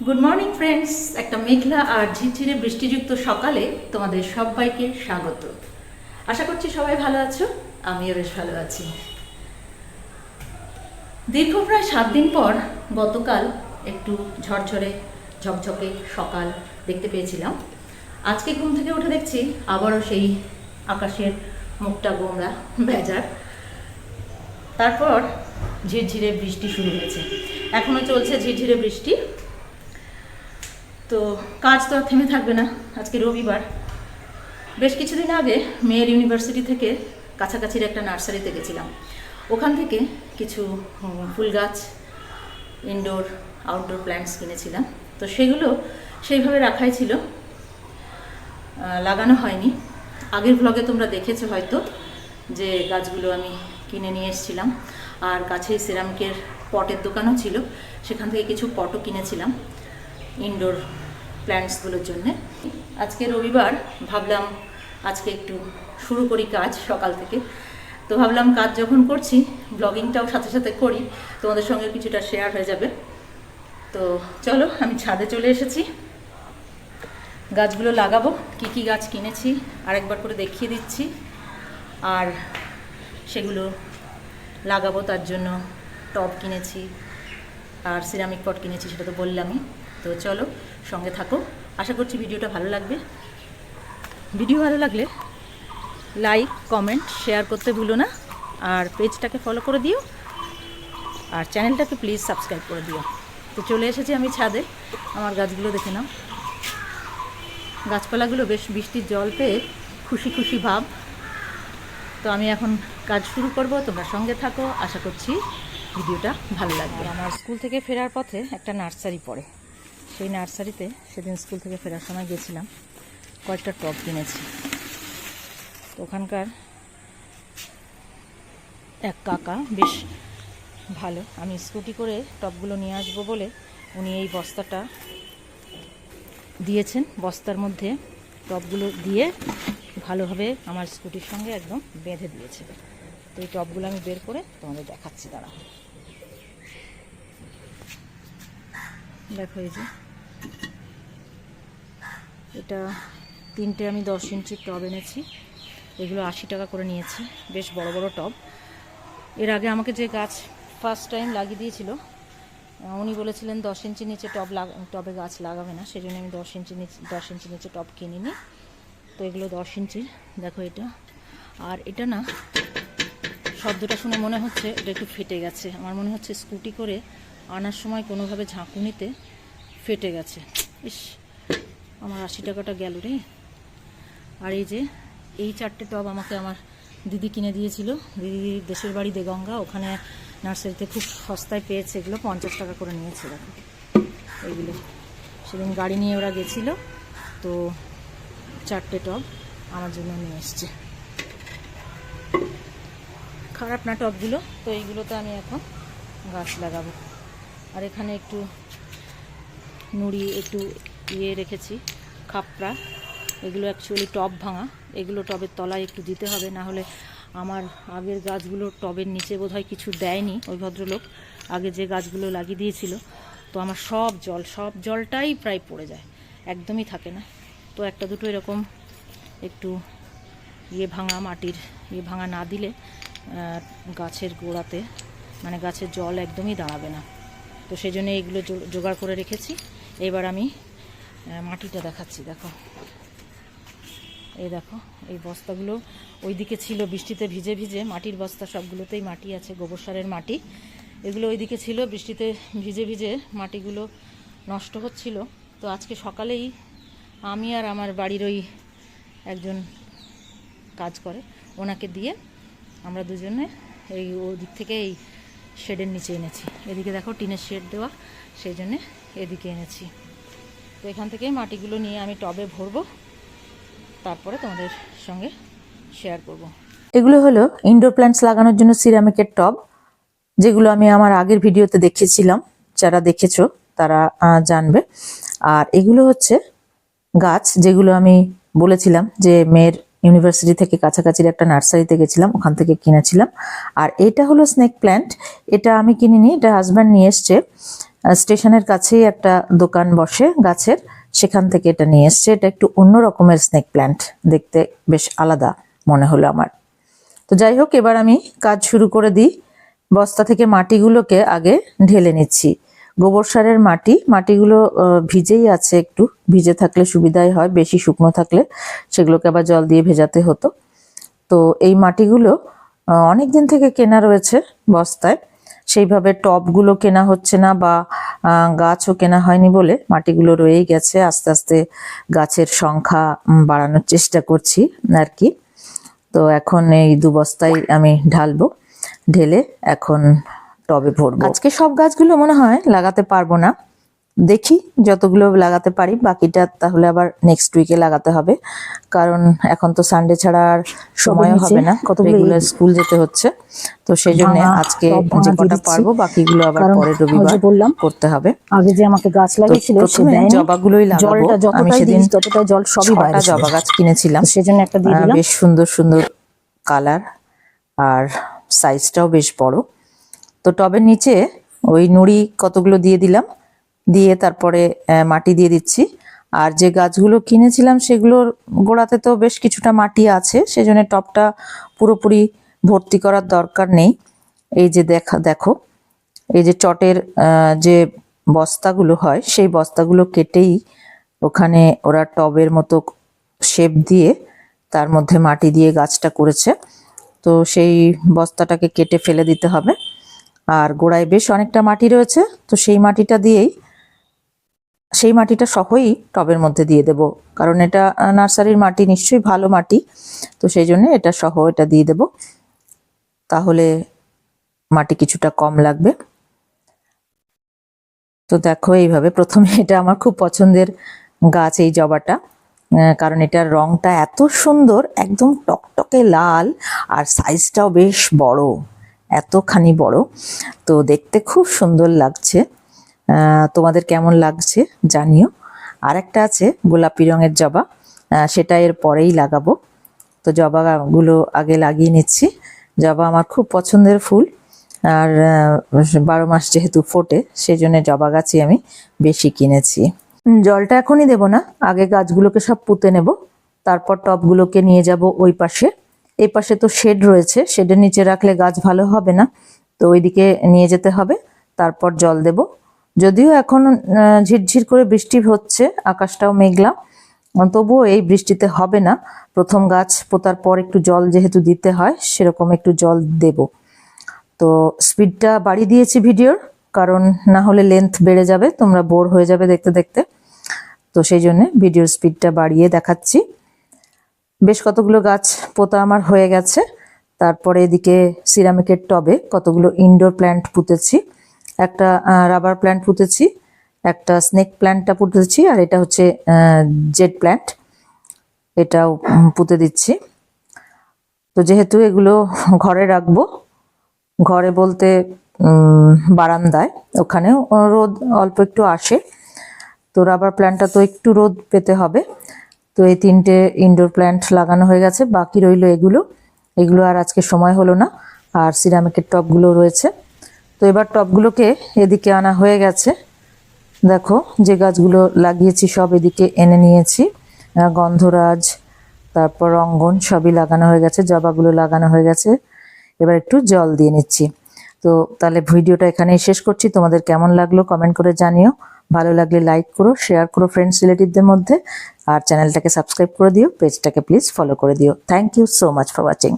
Good morning friends, একটা মেঘলা আর ঝিরঝিরে বৃষ্টিযুক্ত সকালে তোমাদের সবাইকে স্বাগত। আশা করছি সবাই ভালো আছো, আমিও বেশ ভালো আছি। দীর্ঘ প্রায় 7 দিন পর গতকাল একটু ঝরঝরে ঝকঝকে সকাল দেখতে পেয়েছিলাম। আজকে ঘুম থেকে উঠে দেখছি আবারও সেই আকাশের মুখটা গোমড়া ভেজার। তারপর ঝিরঝিরে বৃষ্টি শুরু হয়েছে, এখনো চলছে ঝিরঝিরে বৃষ্টি। তো কাজ তো আর থেমে থাকবে না। আজকে রবিবার। বেশ কিছুদিন আগে মেয়ের ইউনিভার্সিটি থেকে কাছাকাছির একটা নার্সারিতে গেছিলাম। ওখান থেকে কিছু ফুল গাছ, ইনডোর আউটডোর প্ল্যান্টস কিনেছিলাম। তো সেগুলো সেইভাবে রাখাই ছিল, লাগানো হয়নি। আগের ব্লগে তোমরা দেখেছো হয়তো যে গাছগুলো আমি কিনে নিয়ে এসেছিলাম। আর কাছেই সিরামিকের পটের দোকানও ছিল, সেখান থেকে কিছু পটও কিনেছিলাম ইনডোর প্ল্যান্টসগুলোর জন্যে। আজকে রবিবার, ভাবলাম আজকে একটু শুরু করি কাজ সকাল থেকে। তো ভাবলাম কাজ যখন করছি ব্লগিংটাও সাথে সাথে করি, তোমাদের সঙ্গে কিছুটা শেয়ার হয়ে যাবে। তো চলো, আমি ছাদে চলে এসেছি। গাছগুলো লাগাবো, কি কি গাছ কিনেছি আরেকবার করে দেখিয়ে দিচ্ছি। আর সেগুলো লাগাবো তার জন্য টব কিনেছি আর সিরামিক পট কিনেছি, সেটা তো বললামই। তো চলো সঙ্গে থাকো, আশা করছি ভিডিওটা ভালো লাগবে। ভিডিও ভালো লাগলে লাইক, কমেন্ট, শেয়ার করতে ভুলো না। আর পেজটাকে ফলো করে দিও, আর চ্যানেলটাকে প্লিজ সাবস্ক্রাইব করে দিও। তো চলে এসেছি আমি ছাদে, আমার গাছগুলো দেখে নাও। গাছপালাগুলো বেশ বৃষ্টির জল পেয়ে খুশি খুশি ভাব। তো আমি এখন কাজ শুরু করব, তোমরা সঙ্গে থাকো, আশা করছি ভিডিওটা ভালো লাগবে। আমার স্কুল থেকে ফেরার পথে একটা নার্সারি পড়ে, সেই নার্সারিতে সেদিন স্কুল থেকে ফেরার সময় গেছিলাম, কয়েকটা টব কিনেছি। তো ওখানকার এক কাকা বেশ ভালো, আমি স্কুটি করে টবগুলো নিয়ে আসবো বলে উনি এই বস্তাটা দিয়েছেন। বস্তার মধ্যে টবগুলো দিয়ে ভালোভাবে আমার স্কুটির সঙ্গে একদম বেঁধে দিয়েছে। তো এই টবগুলো আমি বের করে তোমাদের দেখাচ্ছি, দাঁড়া। দেখো, এই যে এটা 3টে আমি 10 ইঞ্চির টব এনেছি। এগুলো 80 টাকা করে নিয়েছি, বেশ বড় বড় টব। এর আগে আমাকে যে গাছ ফার্স্ট টাইম লাগিয়ে দিয়েছিল, উনি বলেছিলেন 10 ইঞ্চি নিচে টবে গাছ লাগাবে না, সেই জন্য আমি 10 ইঞ্চি নিচে টব কিনিনি। তো এগুলো 10 ইঞ্চির। দেখো এটা, আর এটা না, শব্দটা শুনে মনে হচ্ছে এটা একটু ফেটে গেছে। আমার মনে হচ্ছে স্কুটি করে আনার সময় কোনোভাবে ঝাঁকুনিতে ফেটে গেছে। ইস, আমার 80 টাকাটা গেল রে। আর এই যে এই 4টে টব আমাকে আমার দিদি কিনে দিয়েছিল। দিদির দেশের বাড়ি দেগঙ্গা, ওখানে নার্সারিতে খুব সস্তায় পেয়েছে। এগুলো 50 টাকা করে নিয়েছে। দেখো এইগুলো সেদিন গাড়ি নিয়ে ওরা গেছিলো, তো 4টে টব আমার জন্য নিয়ে এসছে। খারাপ না টবগুলো। তো এইগুলোতে আমি এখন গাছ লাগাবো। আর এখানে একটু নুড়ি, একটু রেখেছি, খাপড়া। এগুলো অ্যাকচুয়ালি টব ভাঙা, এগুলো টবের তলায় একটু দিতে হবে, না হলে আমার আগের গাছগুলো টবের নিচে বোধহয় কিছু দেয়নি ওই ভদ্রলোক, আগে যে গাছগুলো লাগিয়ে দিয়েছিল। তো আমার সব জলটাই প্রায় পড়ে যায়, একদমই থাকে না। তো একটা দুটো এরকম একটু ভাঙা, মাটির ভাঙা না দিলে গাছের গোড়াতে, মানে গাছের জল একদমই দাঁড়াবে না। তো সেই জন্য এগুলো জোগাড় করে রেখেছি। এবার আমি মাটিটা দেখাচ্ছি। দেখো, এই দেখো, এই বস্তাগুলো ওইদিকে ছিল বৃষ্টিতে ভিজে ভিজে, মাটির বস্তা, সবগুলোতেই মাটি আছে, গোবর সারের মাটি। এগুলো ওইদিকে ছিল, বৃষ্টিতে ভিজে ভিজে মাটিগুলো নষ্ট হচ্ছিল। তো আজকে সকালেই আমি আর আমার বাড়ির ওই একজন কাজ করে, ওনাকে দিয়ে আমরা দুজনে এই ওদিক থেকে এই শেডের নিচে এনেছি। এদিকে দেখো টিনের শেড দেওয়া, সেই জন্যে এদিকে এনেছি। তো এখান থেকে মাটিগুলো নিয়ে আমি টবে ভরবো, তারপরে তোমাদের সঙ্গে শেয়ার করব। এগুলো হলো ইনডোর প্ল্যান্টস লাগানোর জন্য সিরামিকের টব, যেগুলো আমি আমার আগের ভিডিওতে দেখিয়েছিলাম। যারা দেখেছো তারা জানবে। আর এগুলো হচ্ছে গাছ, যেগুলো আমি বলেছিলাম যে মেয়ের ইউনিভার্সিটি থেকে কাছাকাছির একটা নার্সারিতে গেছিলাম, ওখান থেকে কিনেছিলাম। আর এটা হলো স্নেক প্ল্যান্ট, এটা আমি কিনিনি, এটা হাজব্যান্ড নিয়ে এসছে। স্টেশনের কাছেই একটা দোকান বসে গাছের, সেখান থেকে এটা নিয়ে এসছে। এটা একটু অন্য রকমের স্নেক প্ল্যান্ট, দেখতে বেশ আলাদা মনে হলো আমার। তো যাই হোক, এবার আমি কাজ শুরু করে দিই। বস্তা থেকে মাটিগুলোকে আগে ঢেলে নিচ্ছি। গোবর সারের মাটিগুলো ভিজেই আছে, একটু ভিজে থাকলে সুবিধাই হয়, বেশি শুকনো থাকলে সেগুলোকে আবার জল দিয়ে ভেজাতে হতো। তো এই মাটিগুলো অনেক দিন থেকে কেনা রয়েছে বস্তায়, সেইভাবে টবগুলো কেনা হচ্ছে না বা গাছও কেনা হয়নি বলে মাটিগুলো রয়েই গেছে। আস্তে আস্তে গাছের সংখ্যা বাড়ানোর চেষ্টা করছি আর কি। তো এখন এই 2 বস্তায় আমি ঢালবো, ঢেলে এখন টবে ভরবো। আজকে সব গাছগুলো মনে হয় লাগাতে পারবো না, দেখি যতগুলো লাগাতে পারি, বাকিটা তাহলে আবার নেক্সট উইকে লাগাতে হবে, কারণ এখন তো সানডে ছাড়া আর সময়ও হবে না, রেগুলার স্কুল যেতে হচ্ছে। তো সেই জন্য আজকে যে কটা পারবো বাকিগুলো আবার পরের রবিবার করতে হবে। আগে যে আমাকে গাছ লাগিয়েছিল জবাগুলোই লাগাবো। আমি সেদিন ততটা জল সবই বাইরে, জবা গাছ কিনেছিলাম, সেজন্য একটা দিয়ে দিলাম। বেশ সুন্দর সুন্দর কালার আর সাইজটাও বেশ বড়। তো টবের নিচে ওই নুড়ি কতগুলো দিয়ে দিলাম, দিয়ে তারপরে মাটি দিয়ে দিচ্ছি। আর যে গাছগুলো কিনেছিলাম সেগুলোর গোড়াতে তো বেশ কিছুটা মাটি আছে, সেজন্য টবটা পুরোপুরি ভর্তি করার দরকার নেই। এই যে দেখো এই যে চটের যে বস্তাগুলো হয়, সেই বস্তাগুলো কেটেই ওখানে ওরা টবের মতো শেপ দিয়ে তার মধ্যে মাটি দিয়ে গাছটা করেছে। তো সেই বস্তাটাকে কেটে ফেলে দিতে হবে। আর গোড়ায় বেশ অনেকটা মাটি রয়েছে, তো সেই মাটিটা সহই টবের মধ্যে দিয়ে দেব, কারণ এটা নার্সারির মাটি, নিশ্চয়ই ভালো মাটি, তো সেই জন্য এটা সহ এটা দিয়ে দেব, তাহলে মাটি কিছুটা কম লাগবে। তো দেখো এইভাবে প্রথমে, এটা আমার খুব পছন্দের গাছ এই জবাটা, কারণ এটার রংটা এত সুন্দর, একদম টকটকে লাল, আর সাইজটাও বেশ বড়, এতখানি বড়, তো দেখতে খুব সুন্দর লাগছে। তোমাদের কেমন লাগছে জানিও। আর একটা আছে গোলাপি রঙের জবা, সেটা এর পরেই লাগাবো। তো জবাগুলো আগে লাগিয়ে নিচ্ছি। জবা আমার খুব পছন্দের ফুল, আর 12 মাস যেহেতু ফোটে, সেই জন্য জবা গাছই আমি বেশি কিনেছি। জলটা এখনই দেব না, আগে গাছগুলোকে সব পুঁতে নেব, তারপর টবগুলোকে নিয়ে যাব ওই পাশে। এই পাশে তো শেড রয়েছে, শেডের নিচে রাখলে গাছ ভালো হবে না, তো ওইদিকে নিয়ে যেতে হবে, তারপর জল দেব। যদিও এখন ঝিরঝির করে বৃষ্টি হচ্ছে, আকাশটাও মেঘলা, তবুও এই বৃষ্টিতে হবে না। প্রথম গাছ পোতার পর একটু জল যেহেতু দিতে হয়, সেরকম একটু জল দেব। তো স্পিডটা বাড়িয়ে দিয়েছি ভিডিওর, কারণ না হলে লেন্থ বেড়ে যাবে, তোমরা বোর হয়ে যাবে দেখতে দেখতে। তো সেই জন্য ভিডিওর স্পিডটা বাড়িয়ে দেখাচ্ছি। বেশ কতগুলো গাছ পোতা আমার হয়ে গেছে। তারপরে এদিকে সিরামিকের টবে কতগুলো ইনডোর প্ল্যান্ট পুঁতেছি, একটা রাবার প্ল্যান্ট পুঁতেছি, একটা স্নেক প্ল্যান্টটা পুঁতেছি, আর এটা হচ্ছে জেড প্ল্যান্ট, এটাও পুঁতে দিচ্ছি। তো যেহেতু এগুলো ঘরে রাখবো, ঘরে বলতে বারান্দায়, ওখানেও রোদ অল্প একটু আসে, তো রাবার প্ল্যান্টটা তো একটু রোদ পেতে হবে। তো এই 3টে ইনডোর প্ল্যান্ট লাগানো হয়ে গেছে, বাকি রইলো এগুলো আর আজকে সময় হলো না। আর সিরামিকের টবগুলো রয়েছে। তো এবার টবগুলোকে এদিকে আনা হয়ে গেছে। দেখো যে গাছগুলো লাগিয়েছি সব এদিকে এনে নিয়েছি, গন্ধরাজ, তারপর রঙ্গন সবই লাগানো হয়ে গেছে, জবাগুলো লাগানো হয়ে গেছে। এবার একটু জল দিয়ে নিচ্ছি। তো তাহলে ভিডিওটা এখানেই শেষ করছি। তোমাদের কেমন লাগলো কমেন্ট করে জানিও, ভালো লাগলে লাইক করো, শেয়ার করো ফ্রেন্ডস রিলেটিভদের মধ্যে, আর চ্যানেলটাকে সাবস্ক্রাইব করে দিও, পেজটাকে প্লিজ ফলো করে দিও। Thank you so much for watching.